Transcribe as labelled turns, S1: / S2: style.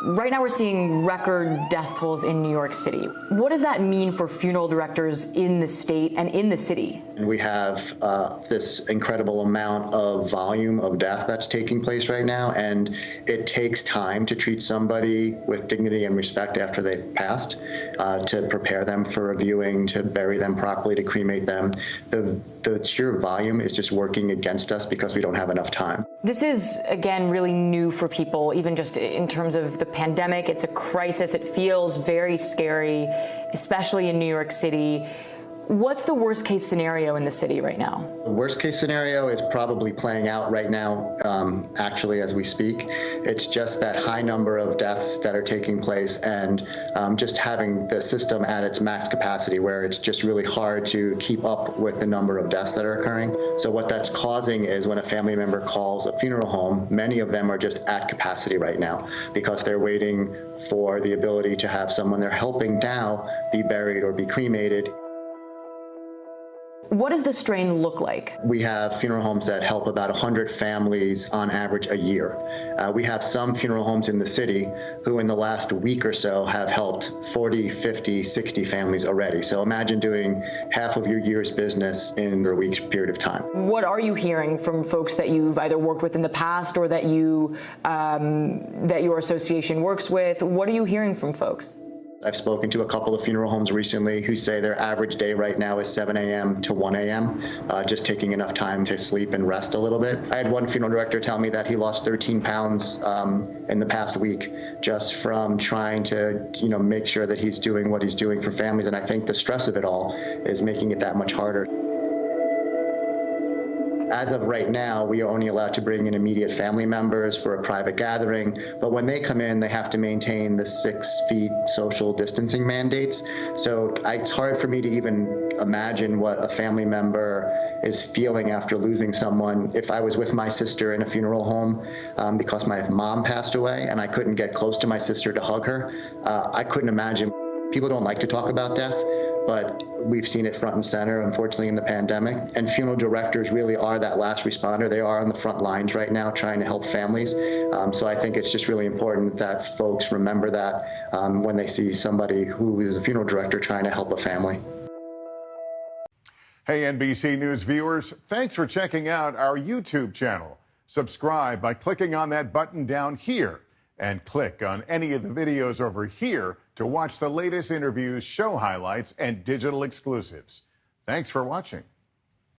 S1: Right now we're seeing record death tolls in New York City. What does that mean for funeral directors in the state and in the city?
S2: And we have this incredible amount of volume of death that's taking place right now, and it takes time to treat somebody with dignity and respect after they've passed, to prepare them for a viewing, to bury them properly, to cremate them. The sheer volume is just working against us because we don't have enough time.
S1: This is, again, really new for people, even just in terms of the pandemic. It's a crisis. It feels very scary, especially in New York City. What's the worst case scenario in the city right now?
S2: The worst case scenario is probably playing out right now, actually, as we speak. It's just that high number of deaths that are taking place and just having the system at its max capacity where it's just really hard to keep up with the number of deaths that are occurring. So what that's causing is when a family member calls a funeral home, many of them are just at capacity right now because they're waiting for the ability to have someone they're helping now be buried or be cremated.
S1: What does the strain look like?
S2: We have funeral homes that help about 100 families on average a year. We have some funeral homes in the city who in the last week or so have helped 40, 50, 60 families already. So imagine doing half of your year's business in a week's period of time.
S1: What are you hearing from folks that you've either worked with in the past or that you that your association works with? What are you hearing from folks?
S2: I've spoken to a couple of funeral homes recently who say their average day right now is 7 a.m. to 1 a.m., just taking enough time to sleep and rest a little bit. I had one funeral director tell me that he lost 13 pounds in the past week just from trying to, make sure that he's doing what he's doing for families. And I think the stress of it all is making it that much harder. As of right now, we are only allowed to bring in immediate family members for a private gathering, but when they come in, they have to maintain the 6 feet social distancing mandates. So it's hard for me to even imagine what a family member is feeling after losing someone. If I was with my sister in a funeral home because my mom passed away and I couldn't get close to my sister to hug her, I couldn't imagine. People don't like to talk about death, but we've seen it front and center, unfortunately, in the pandemic. And funeral directors really are that last responder. They are on the front lines right now trying to help families. So I think it's just really important that folks remember that when they see somebody who is a funeral director trying to help a family.
S3: Hey, NBC News viewers, thanks for checking out our YouTube channel. Subscribe by clicking on that button down here and click on any of the videos over here to watch the latest interviews, show highlights, and digital exclusives. Thanks for watching.